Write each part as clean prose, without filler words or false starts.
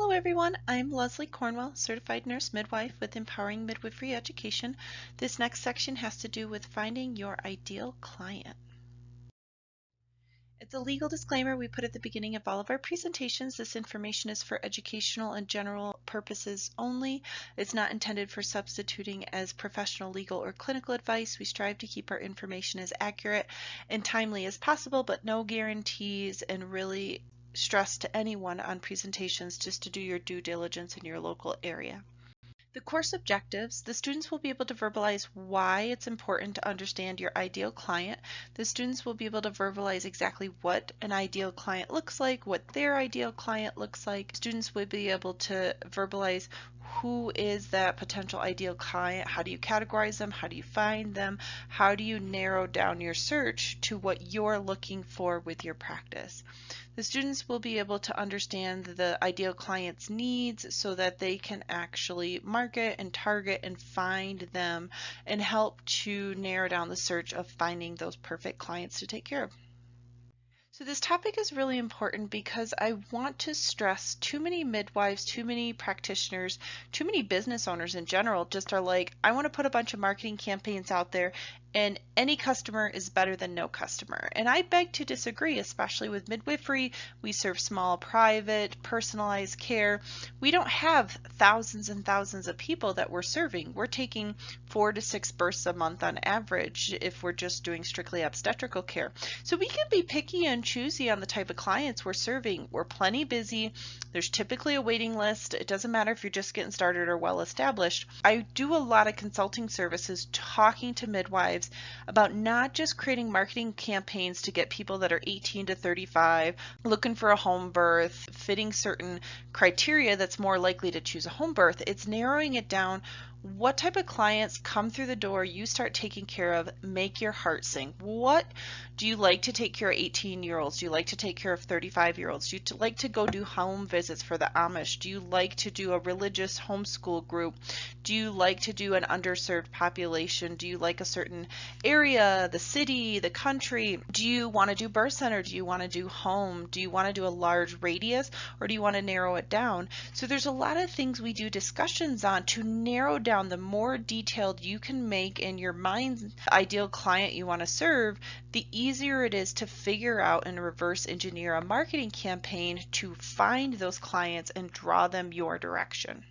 Hello everyone, I'm Leslie Cornwell, Certified Nurse Midwife with Empowering Midwifery Education. This next section has to do with finding your ideal client. It's a legal disclaimer we put at the beginning of all of our presentations. This information is for educational and general purposes only. It's not intended for substituting as professional, legal, or clinical advice. We strive to keep our information as accurate and timely as possible, but no guarantees, and really stress to anyone on presentations just to do your due diligence in your local area. The course objectives: the students will be able to verbalize why it's important to understand your ideal client. The students will be able to verbalize exactly what an ideal client looks like, what their ideal client looks like. Students will be able to verbalize who is that potential ideal client, how do you categorize them, how do you find them, how do you narrow down your search to what you're looking for with your practice. The students will be able to understand the ideal client's needs so that they can actually market and target and find them and help to narrow down the search of finding those perfect clients to take care of. So this topic is really important because I want to stress too many midwives, too many practitioners, too many business owners in general just are like, I want to put a bunch of marketing campaigns out there and any customer is better than no customer. And I beg to disagree, especially with midwifery. We serve small, private, personalized care. We don't have thousands and thousands of people that we're serving. We're taking 4 to 6 births a month on average if we're just doing strictly obstetrical care. So we can be picky and choosy on the type of clients we're serving. We're plenty busy. There's typically a waiting list. It doesn't matter if you're just getting started or well established. I do a lot of consulting services talking to midwives about not just creating marketing campaigns to get people that are 18 to 35 looking for a home birth, fitting certain criteria that's more likely to choose a home birth. It's narrowing it down. What type of clients come through the door you start taking care of make your heart sing? What do you like to take care of 18-year-olds? Do you like to take care of 35-year-olds? Do you like to go do home visits for the Amish? Do you like to do a religious homeschool group? Do you like to do an underserved population? Do you like a certain area, the city, the country? Do you want to do birth center? Do you want to do home? Do you want to do a large radius, or do you want to narrow it down? So there's a lot of things we do discussions on to narrow down. The more detailed you can make in your mind's ideal client you want to serve, the easier it is to figure out and reverse engineer a marketing campaign to find those clients and draw them your direction.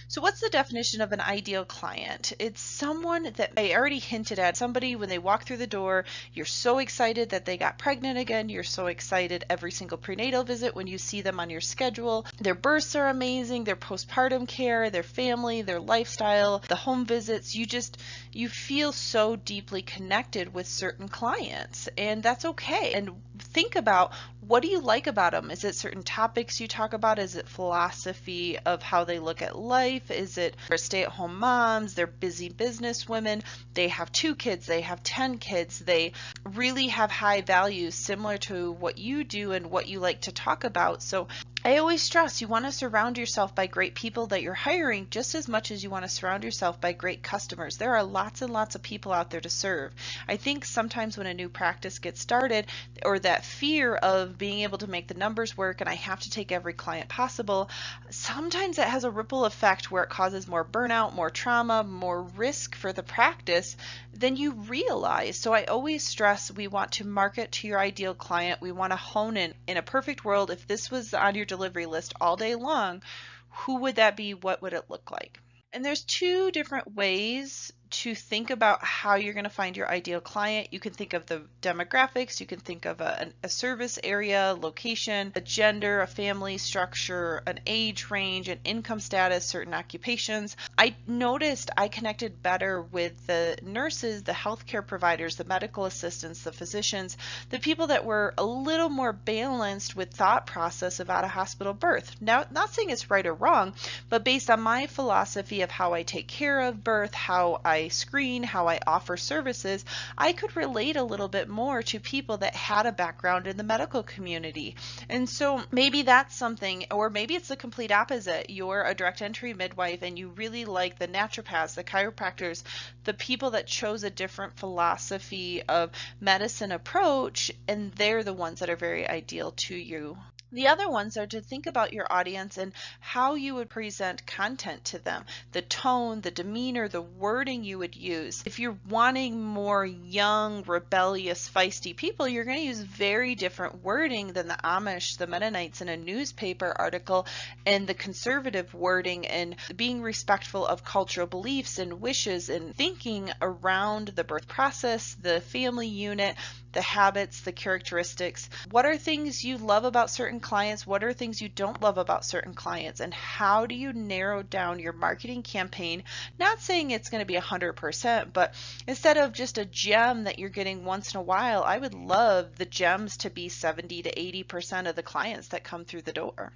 So what's the definition of an ideal client? It's someone that I already hinted at. Somebody, when they walk through the door, you're so excited that they got pregnant again. You're so excited every single prenatal visit when you see them on your schedule. Their births are amazing, their postpartum care, their family, their lifestyle, the home visits. You feel so deeply connected with certain clients, and that's okay. And think about, what do you like about them? Is it certain topics you talk about? Is it philosophy of how they look at life? Is it for stay-at-home moms? They're busy business women. They have 2 kids. They have 10 kids. They really have high values similar to what you do and what you like to talk about. So I always stress you want to surround yourself by great people that you're hiring just as much as you want to surround yourself by great customers. There are lots and lots of people out there to serve. I think sometimes when a new practice gets started, or that fear of being able to make the numbers work and I have to take every client possible, sometimes it has a ripple effect where it causes more burnout, more trauma, more risk for the practice than you realize. So I always stress we want to market to your ideal client. We want to hone in a perfect world. If this was on your delivery list all day long, who would that be? What would it look like? And there's 2 different ways to think about how you're going to find your ideal client. You can think of the demographics, you can think of a service area, location, a gender, a family structure, an age range, an income status, certain occupations. I noticed I connected better with the nurses, the healthcare providers, the medical assistants, the physicians, the people that were a little more balanced with thought process about a hospital birth. Now, not saying it's right or wrong, but based on my philosophy of how I take care of birth, how I screen, how I offer services, I could relate a little bit more to people that had a background in the medical community. And so maybe that's something, or maybe it's the complete opposite. You're a direct entry midwife and you really like the naturopaths, the chiropractors, the people that chose a different philosophy of medicine approach, and they're the ones that are very ideal to you. The other ones are to think about your audience and how you would present content to them, the tone, the demeanor, the wording you would use. If you're wanting more young, rebellious, feisty people, you're going to use very different wording than the Amish, the Mennonites in a newspaper article, and the conservative wording, and being respectful of cultural beliefs and wishes and thinking around the birth process, the family unit, the habits, the characteristics. What are things you love about certain clients? What are things you don't love about certain clients? And how do you narrow down your marketing campaign? Not saying it's going to be 100%, but instead of just a gem that you're getting once in a while, I would love the gems to be 70 to 80% of the clients that come through the door.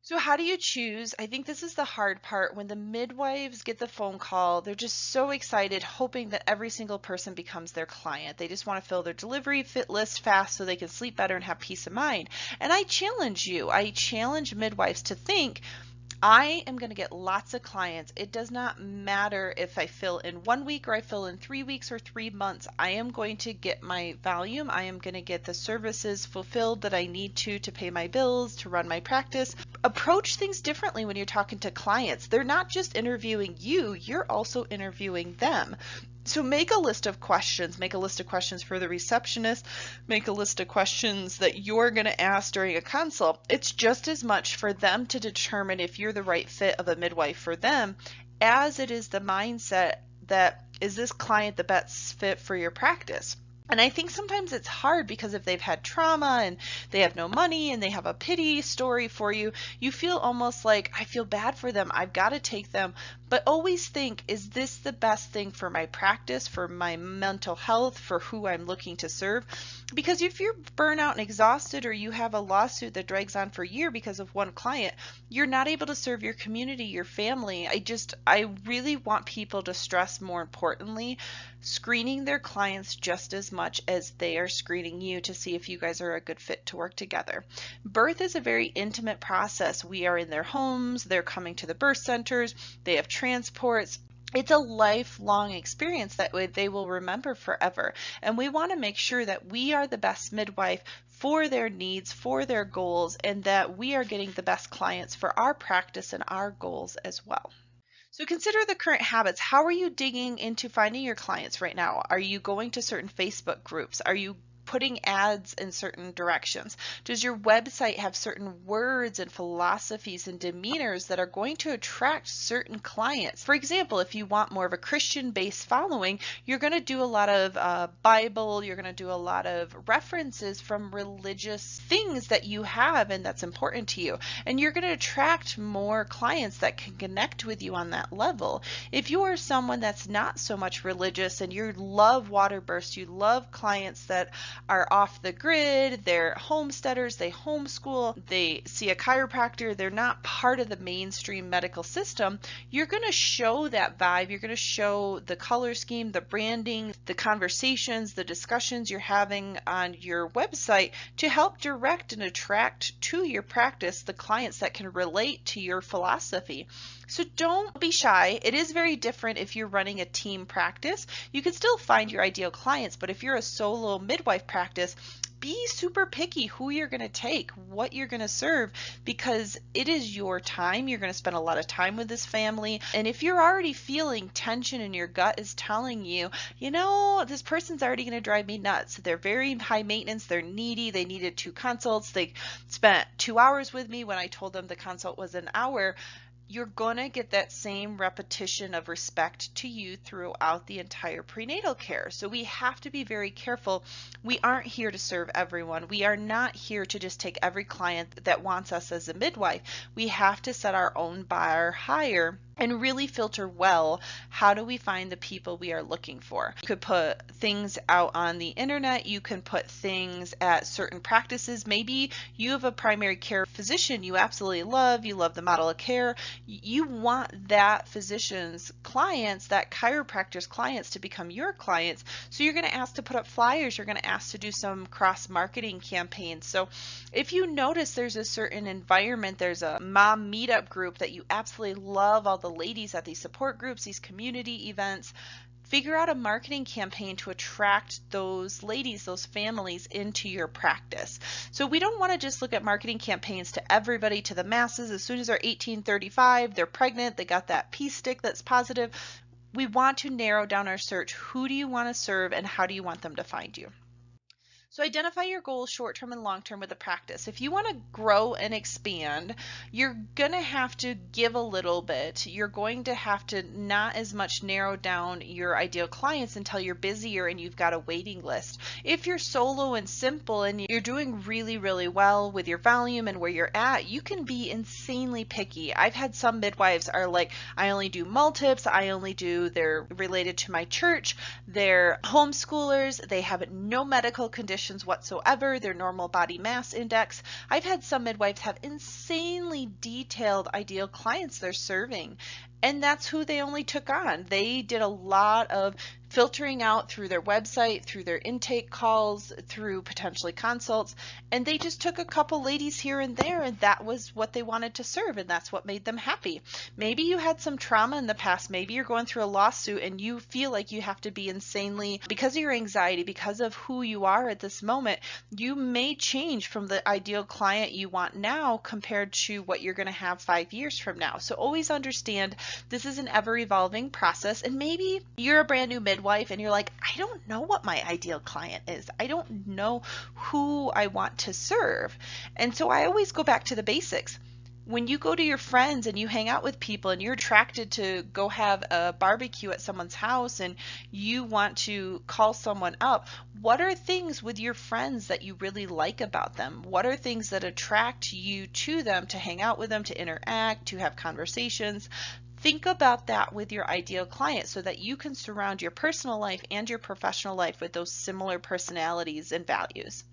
So how do you choose? I think this is the hard part. When the midwives get the phone call, they're just so excited, hoping that every single person becomes their client. They just want to fill their delivery fit list fast so they can sleep better and have peace of mind. And I challenge you, I challenge midwives to think, I am going to get lots of clients. It does not matter if I fill in 1 week or I fill in 3 weeks or 3 months. I am going to get my volume. I am going to get the services fulfilled that I need to pay my bills, to run my practice. Approach things differently when you're talking to clients. They're not just interviewing you, you're also interviewing them. So make a list of questions. Make a list of questions for the receptionist. Make a list of questions that you're going to ask during a consult. It's just as much for them to determine if you're the right fit of a midwife for them as it is the mindset that, is this client the best fit for your practice? And I think sometimes it's hard because if they've had trauma and they have no money and they have a pity story for you, you feel almost like, I feel bad for them. I've got to take them. But always think, is this the best thing for my practice, for my mental health, for who I'm looking to serve? Because if you're burnout and exhausted, or you have a lawsuit that drags on for a year because of one client, you're not able to serve your community, your family. I really want people to stress, more importantly, screening their clients just as much as they are screening you to see if you guys are a good fit to work together. Birth is a very intimate process. We are in their homes, they're coming to the birth centers, they have transports. It's a lifelong experience that they will remember forever. And we want to make sure that we are the best midwife for their needs, for their goals, and that we are getting the best clients for our practice and our goals as well. So consider the current habits. How are you digging into finding your clients right now? Are you going to certain Facebook groups? Are you putting ads in certain directions? Does your website have certain words and philosophies and demeanors that are going to attract certain clients? For example, if you want more of a Christian-based following, you're going to do a lot of Bible, you're going to do a lot of references from religious things that you have and that's important to you. And you're going to attract more clients that can connect with you on that level. If you are someone that's not so much religious and you love water births, you love clients that are off the grid, they're homesteaders, they homeschool, they see a chiropractor, they're not part of the mainstream medical system, you're going to show that vibe, you're going to show the color scheme, the branding, the conversations, the discussions you're having on your website to help direct and attract to your practice the clients that can relate to your philosophy. So don't be shy. It is very different if you're running a team practice. You can still find your ideal clients, but if you're a solo midwife practice, be super picky who you're going to take, what you're going to serve, because it is your time. You're going to spend a lot of time with this family. And if you're already feeling tension and your gut is telling you, you know, this person's already going to drive me nuts. They're very high maintenance. They're needy. They needed 2 consults. They spent 2 hours with me when I told them the consult was an hour. You're going to get that same repetition of respect to you throughout the entire prenatal care. So we have to be very careful. We aren't here to serve everyone. We are not here to just take every client that wants us as a midwife. We have to set our own bar higher and really filter well. How do we find the people we are looking for? You could put things out on the internet. You can put things at certain practices. Maybe you have a primary care physician you absolutely love. You love the model of care. You want that physician's clients, that chiropractor's clients, to become your clients. So you're going to ask to put up flyers. You're going to ask to do some cross-marketing campaigns. So if you notice there's a certain environment, there's a mom meetup group that you absolutely love, all the ladies at these support groups, these community events, figure out a marketing campaign to attract those ladies, those families into your practice. So we don't want to just look at marketing campaigns to everybody, to the masses. As soon as they're 1835, they're pregnant, they got that pee stick that's positive. We want to narrow down our search. Who do you want to serve and how do you want them to find you? So identify your goals short-term and long-term with the practice. If you want to grow and expand, you're going to have to give a little bit. You're going to have to not as much narrow down your ideal clients until you're busier and you've got a waiting list. If you're solo and simple and you're doing really, really well with your volume and where you're at, you can be insanely picky. I've had some midwives are like, I only do multips, they're related to my church, they're homeschoolers, they have no medical conditions whatsoever, their normal body mass index. I've had some midwives have insanely detailed ideal clients they're serving, and that's who they only took on. They did a lot of filtering out through their website, through their intake calls, through potentially consults, and they just took a couple ladies here and there, and that was what they wanted to serve, and that's what made them happy. Maybe you had some trauma in the past, maybe you're going through a lawsuit and you feel like you have to be insanely, because of your anxiety, because of who you are at this moment, you may change from the ideal client you want now compared to what you're going to have 5 years from now. So always understand this is an ever-evolving process, and maybe you're a brand new midwife and you're like, I don't know what my ideal client is. I don't know who I want to serve. And so I always go back to the basics. When you go to your friends and you hang out with people and you're attracted to go have a barbecue at someone's house and you want to call someone up, what are things with your friends that you really like about them? What are things that attract you to them, to hang out with them, to interact, to have conversations? Think about that with your ideal client so that you can surround your personal life and your professional life with those similar personalities and values.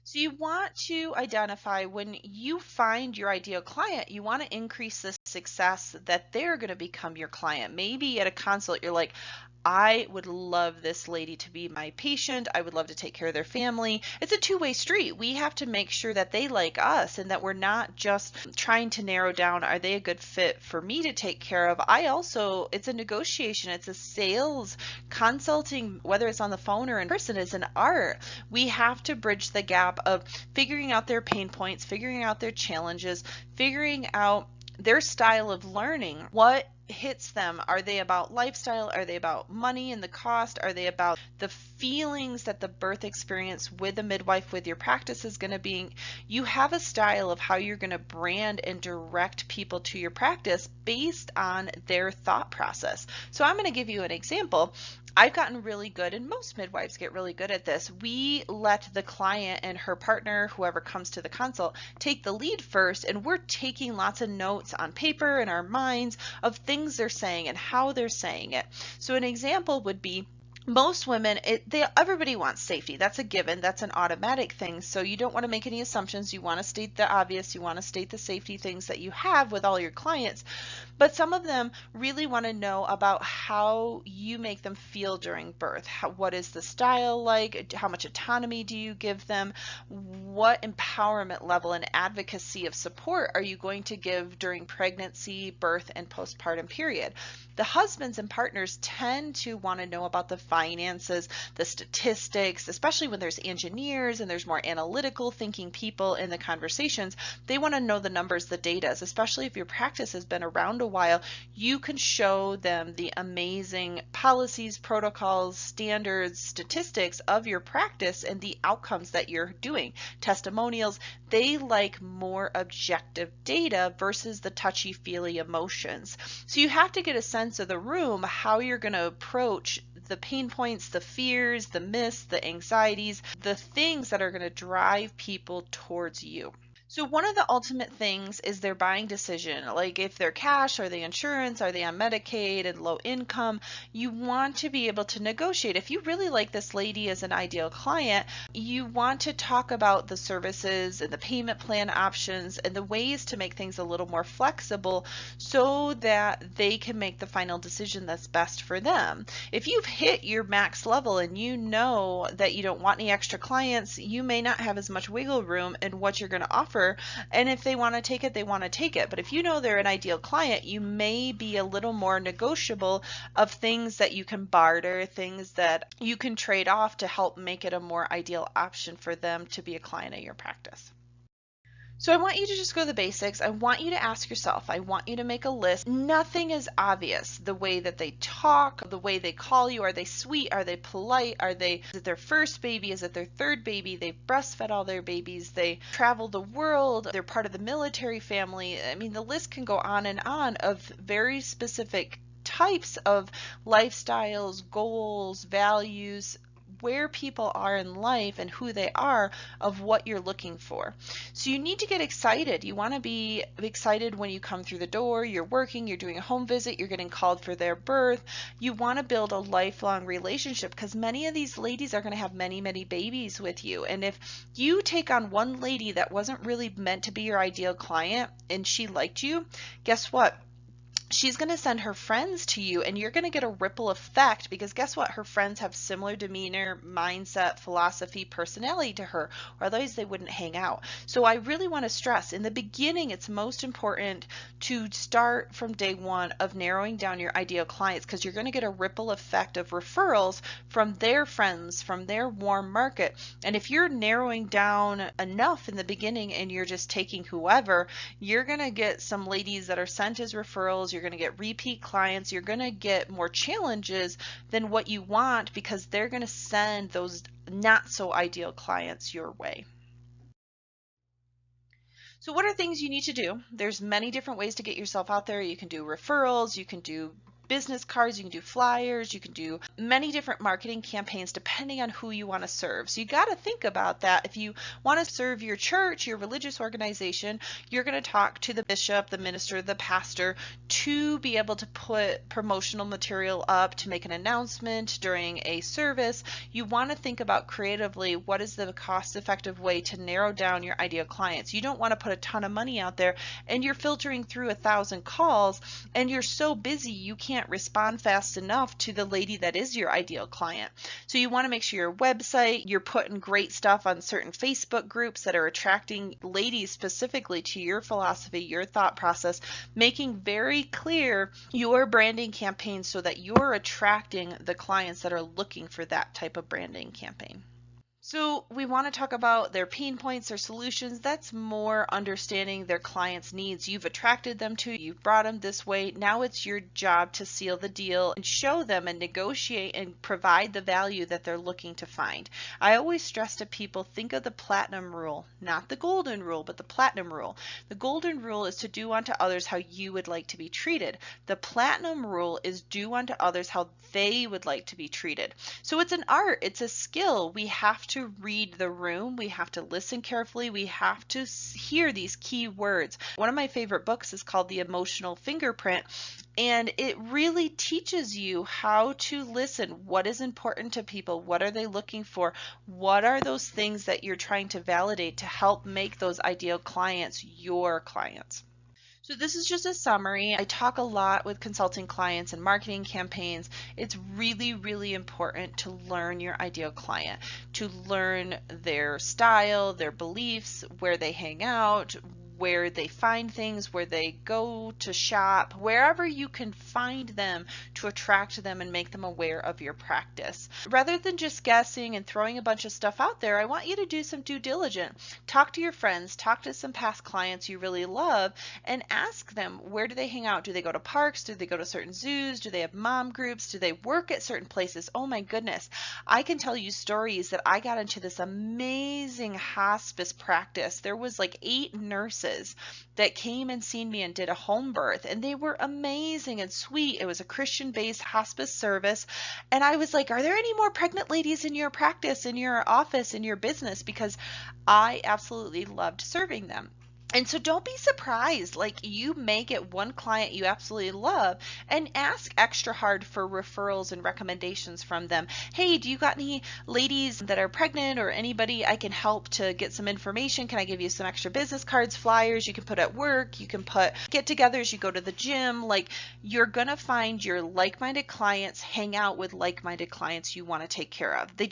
So you want to identify, when you find your ideal client, you want to increase the success that they're going to become your client. Maybe at a consult, you're like, I would love this lady to be my patient. I would love to take care of their family. It's a two-way street. We have to make sure that they like us and that we're not just trying to narrow down, are they a good fit for me to take care of? It's a negotiation. It's a sales. Consulting, whether it's on the phone or in person, is an art. We have to bridge the gap of figuring out their pain points, figuring out their challenges, figuring out their style of learning. What hits them? Are they about lifestyle? Are they about money and the cost? Are they about the feelings that the birth experience with a midwife, with your practice is going to be? You have a style of how you're going to brand and direct people to your practice based on their thought process. So I'm going to give you an example. I've gotten really good, and most midwives get really good at this. We let the client and her partner, whoever comes to the consult, take the lead first, and we're taking lots of notes on paper in our minds of things they're saying and how they're saying it. So an example would be, most women, everybody wants safety. That's a given. That's an automatic thing. So you don't want to make any assumptions. You want to state the obvious. You want to state the safety things that you have with all your clients. But some of them really want to know about how you make them feel during birth. What is the style like? How much autonomy do you give them? What empowerment level and advocacy of support are you going to give during pregnancy, birth, and postpartum period? The husbands and partners tend to want to know about the finances, the statistics, especially when there's engineers and there's more analytical thinking people in the conversations. They want to know the numbers, the data, especially if your practice has been around a while. You can show them the amazing policies, protocols, standards, statistics of your practice and the outcomes that you're doing. Testimonials, they like more objective data versus the touchy-feely emotions. So you have to get a sense of the room, how you're going to approach the pain points, the fears, the myths, the anxieties, the things that are going to drive people towards you. So one of the ultimate things is their buying decision. Like if they're cash, are they insurance, are they on Medicaid and low income? You want to be able to negotiate. If you really like this lady as an ideal client, you want to talk about the services and the payment plan options and the ways to make things a little more flexible so that they can make the final decision that's best for them. If you've hit your max level and you know that you don't want any extra clients, you may not have as much wiggle room in what you're going to offer offer. And if they want to take it, they want to take it. But if you know they're an ideal client, you may be a little more negotiable of things that you can barter, things that you can trade off to help make it a more ideal option for them to be a client of your practice. So I want you to just go to the basics. I want you to ask yourself, I want you to make a list. Nothing is obvious. The way that they talk, the way they call you, are they sweet? Are they polite? Is it their first baby? Is it their third baby? They've breastfed all their babies. They travel the world. They're part of the military family. I mean, the list can go on and on of very specific types of lifestyles, goals, values, where people are in life and who they are, of what you're looking for. So you need to get excited. You want to be excited when you come through the door, you're working, you're doing a home visit, you're getting called for their birth. You want to build a lifelong relationship because many of these ladies are going to have many, many babies with you. And if you take on one lady that wasn't really meant to be your ideal client and she liked you, guess what? She's going to send her friends to you and you're going to get a ripple effect because guess what? Her friends have similar demeanor, mindset, philosophy, personality to her, or otherwise they wouldn't hang out. So I really want to stress in the beginning, it's most important to start from day one of narrowing down your ideal clients because you're going to get a ripple effect of referrals from their friends, from their warm market. And if you're narrowing down enough in the beginning and you're just taking whoever, you're going to get some ladies that are sent as referrals. You're going to get repeat clients. You're going to get more challenges than what you want because they're going to send those not so ideal clients your way. So what are things you need to do? There's many different ways to get yourself out there. You can do referrals, you can do business cards, you can do flyers, you can do many different marketing campaigns depending on who you want to serve. So you got to think about that. If you want to serve your church, your religious organization, you're going to talk to the bishop, the minister, the pastor to be able to put promotional material up, to make an announcement during a service. You want to think about creatively what is the cost-effective way to narrow down your ideal clients. You don't want to put a ton of money out there and you're filtering through 1,000 calls and you're so busy you can't respond fast enough to the lady that is your ideal client. So you want to make sure your website, you're putting great stuff on certain Facebook groups that are attracting ladies specifically to your philosophy, your thought process, making very clear your branding campaign so that you're attracting the clients that are looking for that type of branding campaign. So we want to talk about their pain points, their solutions. That's more understanding their clients' needs. You've attracted them to, you've brought them this way. Now it's your job to seal the deal and show them and negotiate and provide the value that they're looking to find. I always stress to people, think of the platinum rule, not the golden rule, but the platinum rule. The golden rule is to do unto others how you would like to be treated. The platinum rule is do unto others how they would like to be treated. So it's an art, it's a skill. We have to read the room, we have to listen carefully, we have to hear these key words. One of my favorite books is called The Emotional Fingerprint, and it really teaches you how to listen. What is important to people? What are they looking for? What are those things that you're trying to validate to help make those ideal clients your clients? So this is just a summary. I talk a lot with consulting clients and marketing campaigns. It's really, really important to learn your ideal client, to learn their style, their beliefs, where they hang out, where they find things, where they go to shop, wherever you can find them to attract them and make them aware of your practice. Rather than just guessing and throwing a bunch of stuff out there, I want you to do some due diligence. Talk to your friends, talk to some past clients you really love, and ask them, where do they hang out? Do they go to parks? Do they go to certain zoos? Do they have mom groups? Do they work at certain places? Oh my goodness. I can tell you stories that I got into this amazing hospice practice. There was like 8 nurses that came and seen me and did a home birth, and they were amazing and sweet. It was a Christian-based hospice service, and I was like, are there any more pregnant ladies in your practice, in your office, in your business? Because I absolutely loved serving them. And so don't be surprised, like you may get one client you absolutely love and ask extra hard for referrals and recommendations from them. Hey, do you got any ladies that are pregnant or anybody I can help to get some information? Can I give you some extra business cards, flyers you can put at work? You can put get-togethers, you go to the gym. Like you're going to find your like-minded clients hang out with like-minded clients you want to take care of. They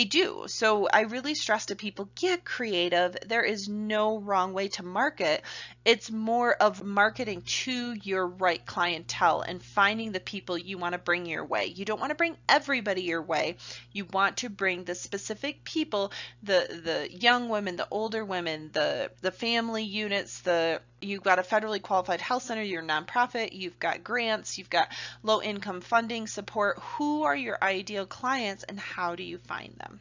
do. So I really stress to people, get creative. There is no wrong way to market. It's more of marketing to your right clientele and finding the people you want to bring your way. You don't want to bring everybody your way. You want to bring the specific people, the young women, the older women, the family units, you've got a federally qualified health center, you're a nonprofit, you've got grants, you've got low income funding support. Who are your ideal clients and how do you find them?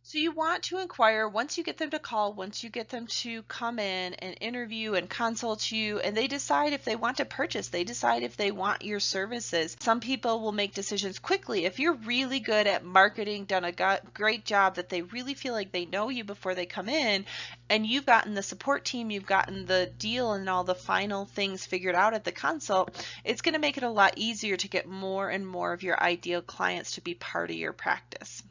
So you want to inquire once you get them to call, once you get them to come in and interview and consult you, and they decide if they want to purchase, they decide if they want your services. Some people will make decisions quickly. If you're really good at marketing, done a great job that they really feel like they know you before they come in, and you've gotten the support team, you've gotten the deal and all the final things figured out at the consult, it's going to make it a lot easier to get more and more of your ideal clients to be part of your practice.